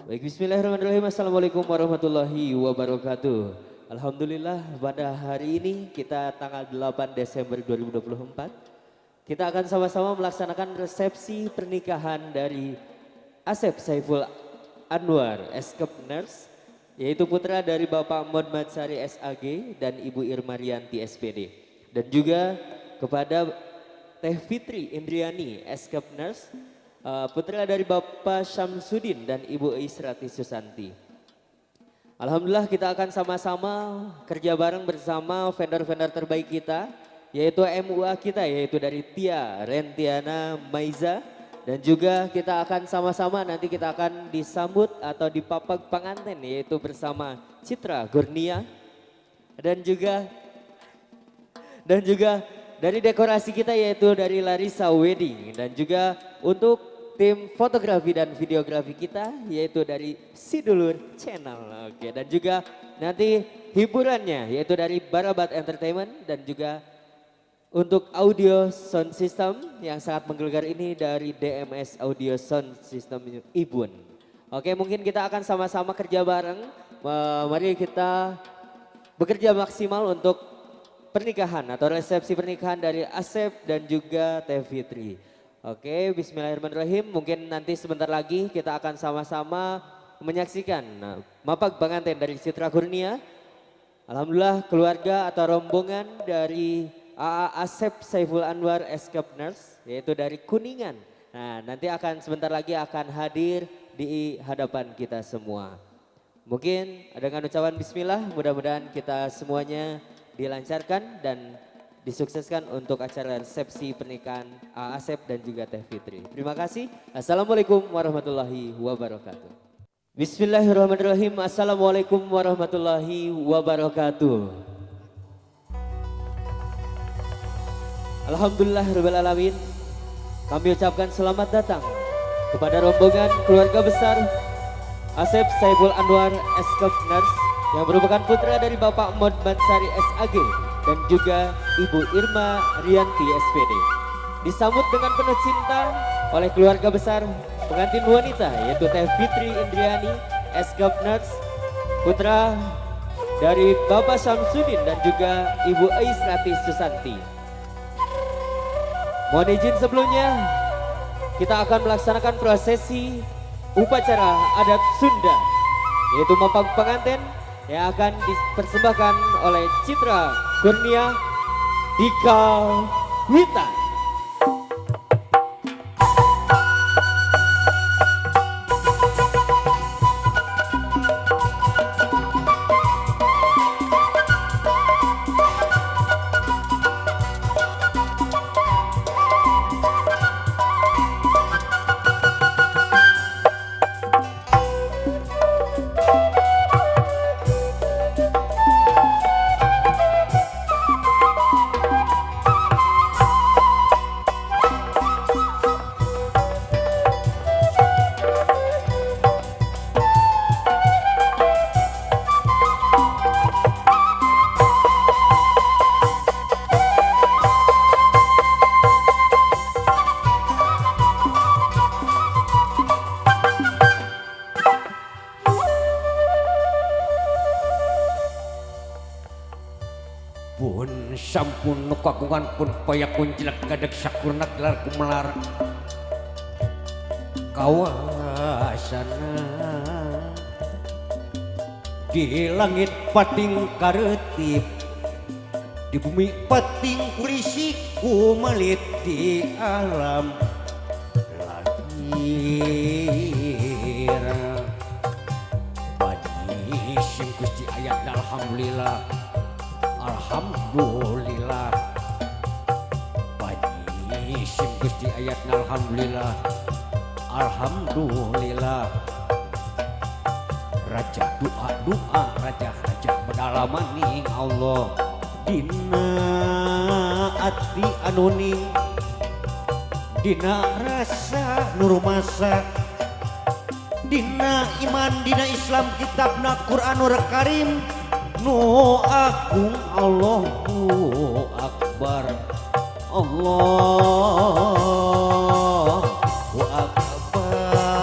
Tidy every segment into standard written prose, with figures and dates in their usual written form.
Baik, bismillahirrahmanirrahim. Assalamualaikum warahmatullahi wabarakatuh. Alhamdulillah pada hari ini kita tanggal 8 Desember 2024. Kita akan sama-sama melaksanakan resepsi pernikahan dari Asep Saiful Anwar, Eskep Nurse, yaitu putra dari Bapak Mod Matsari SAG dan Ibu Irma Rianti SPD. Dan juga kepada Teh Fitri Indriani, Eskep Nurse, putra dari Bapak Syamsuddin dan Ibu Israti Susanti. Alhamdulillah kita akan sama-sama kerja bareng bersama vendor-vendor terbaik kita, yaitu MUA kita, yaitu dari Tia Rentiana Maiza. Dan juga kita akan sama-sama nanti kita akan disambut atau dipapag pengantin, yaitu bersama Citra Gurnia. Dan juga dari dekorasi kita yaitu dari Larissa Wedding. Dan juga untuk tim fotografi dan videografi kita yaitu dari Sidulur Channel. Oke, dan juga nanti hiburannya yaitu dari Barabat Entertainment. Dan juga untuk audio sound system yang sangat menggelegar ini dari DMS Audio Sound System Ibun. Oke, mungkin kita akan sama-sama kerja bareng. Mari kita bekerja maksimal untuk pernikahan atau resepsi pernikahan dari Asep dan juga Teh Fitri. Oke, bismillahirrahmanirrahim. Mungkin nanti sebentar lagi kita akan sama-sama menyaksikan mapag pengantin dari Citra Kurnia. Alhamdulillah keluarga atau rombongan dari AA Asep Saiful Anwar Eskep Nurse, yaitu dari Kuningan. Nah, nanti akan sebentar lagi akan hadir di hadapan kita semua. Mungkin dengan ucapan bismillah, mudah-mudahan kita semuanya dilancarkan dan disukseskan untuk acara resepsi pernikahan Asep dan juga Teh Fitri. Terima kasih. Assalamualaikum warahmatullahi wabarakatuh. Bismillahirrahmanirrahim. Assalamualaikum warahmatullahi wabarakatuh. Alhamdulillahirrahmanirrahim. Kami ucapkan selamat datang kepada rombongan keluarga besar Asep Saiful Anwar Eskep Nurse yang merupakan putra dari Bapak Mod Mansari SAG dan juga Ibu Irma Rianti SPD. Disambut dengan penuh cinta oleh keluarga besar pengantin wanita yaitu Teh Fitri Indriani Eskep Nurse, putra dari Bapak Syamsuddin dan juga Ibu Israti Susanti. Mohon izin sebelumnya kita akan melaksanakan prosesi upacara adat Sunda yaitu mapag pengantin yang akan dipersembahkan oleh Citra Kurnia Dika Wita. Pun sampun kagungan pun payakun jelek gadag sakurna gelar kumelar kawasana di langit pating karetip di bumi pating kulisi kumalit di alam lahir badi sim Gusti ayat alhamdulillah. Alhamdulillah Bani sim Gusti ayatna alhamdulillah. Alhamdulillah Raja doa Raja bedalamaning Allah dina ati anuning dina rasa nurmasa dina iman dina Islam kitabna Quranul Karim nu agung Allahu Akbar Allahu Akbar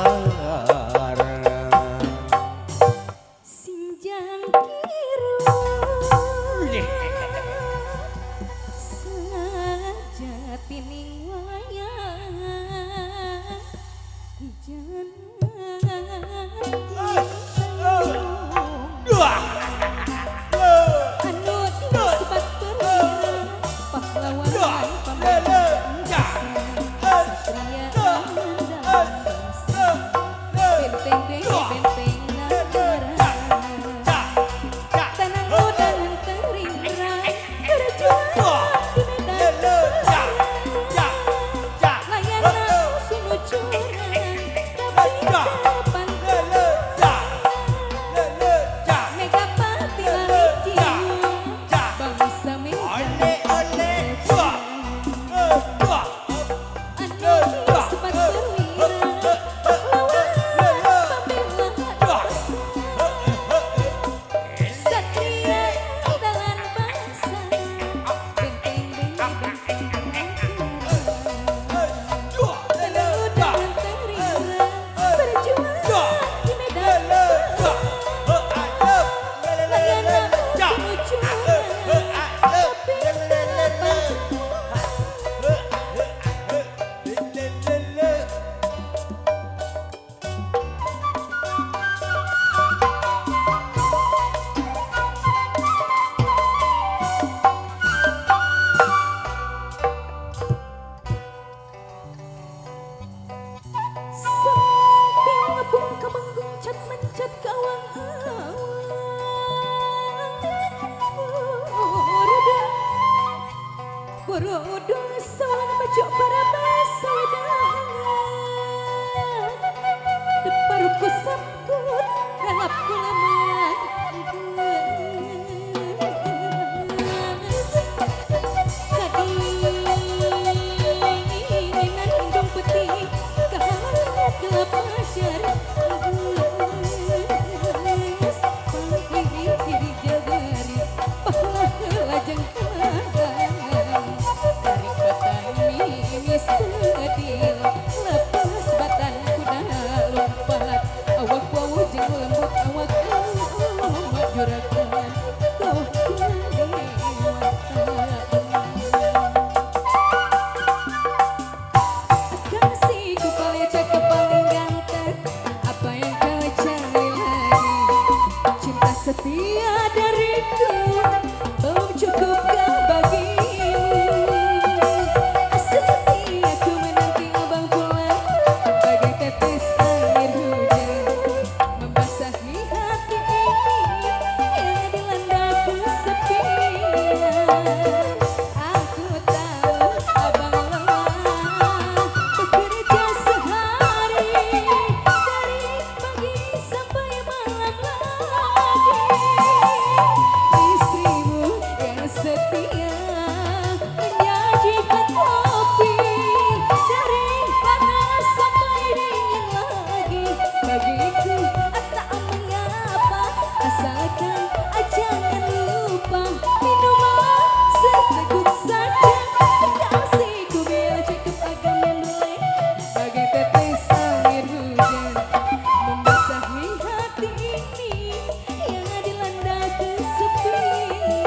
setia dariku belum cukupkah bagimu? Setia ku menanti abang pulang bagai tetes air hujan membasahi hati ini yang dilanda kesepian. Aku tahu abang lelah bekerja sehari dari pagi sampai malam lagi. Istrimu yang setia menyajikan kopi dari panas sampai dingin lagi. Bagiku tak mengapa asalkan jangan lupa minuman seteguk saja. Kasihku biar cukup agak meleleh bagai tetes air hujan membasahi hati ini yang dilanda kesepian.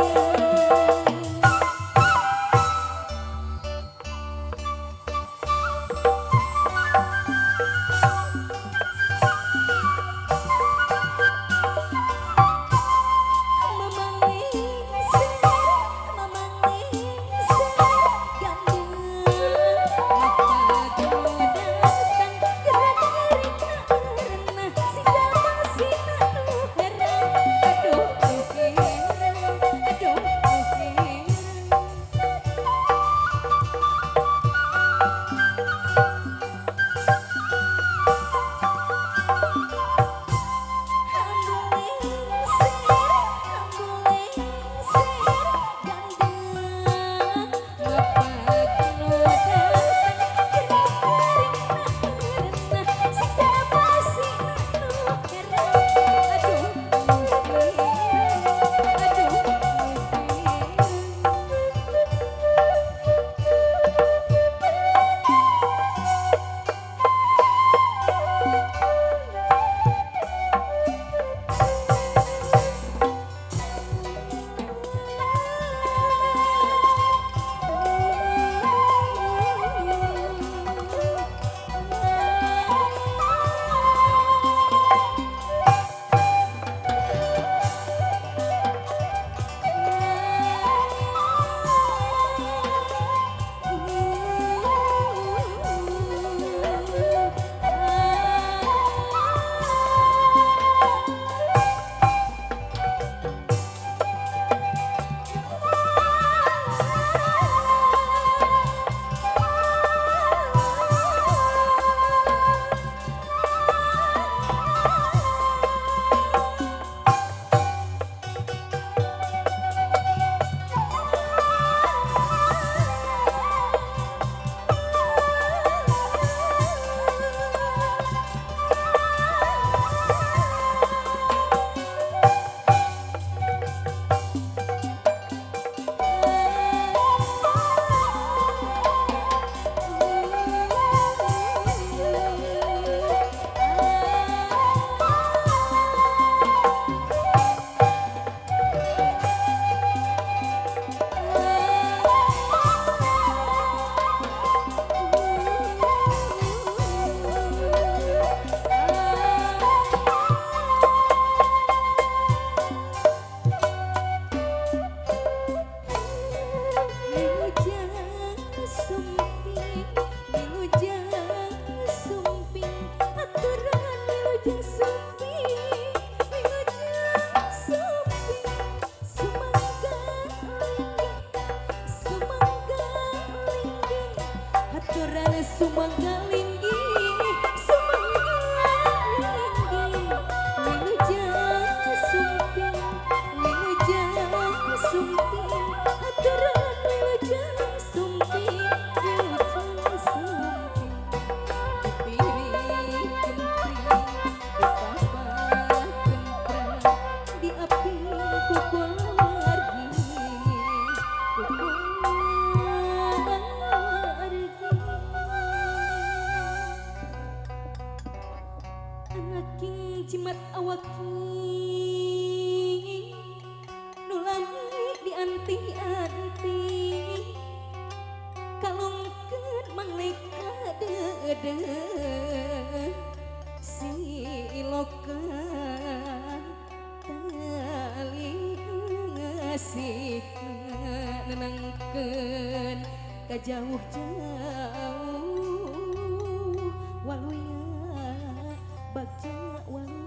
Jimat awaki nulani dianti-anti kalungkeun mangleka dede silokan kasih nenangkeun ka jauh-jauh waluya bagja waluya.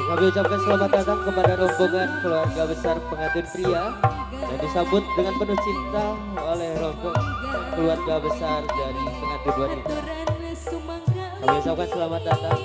Kami ucapkan selamat datang kepada rombongan keluarga besar pengantin pria dan disambut dengan penuh cinta oleh rombongan keluarga besar dari pengantin wanita. Kami ucapkan selamat datang.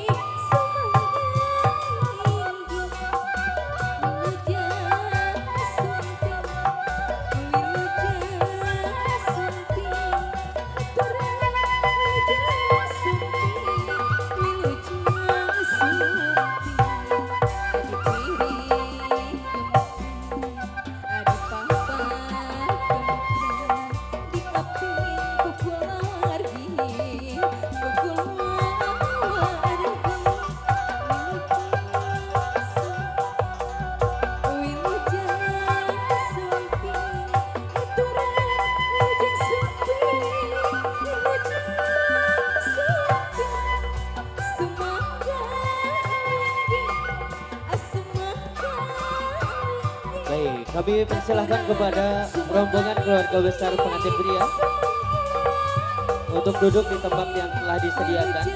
Baik, kami persilahkan kepada rombongan keluarga besar pengantin pria untuk duduk di tempat yang telah disediakan.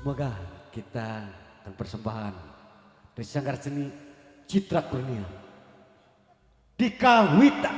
Semoga kita dan persembahan dari Sanggar Seni Citra Kurnia Dika Wita.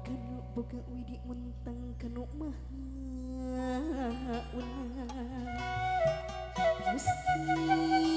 kanu boga widi muntang kanu maha unang Gusti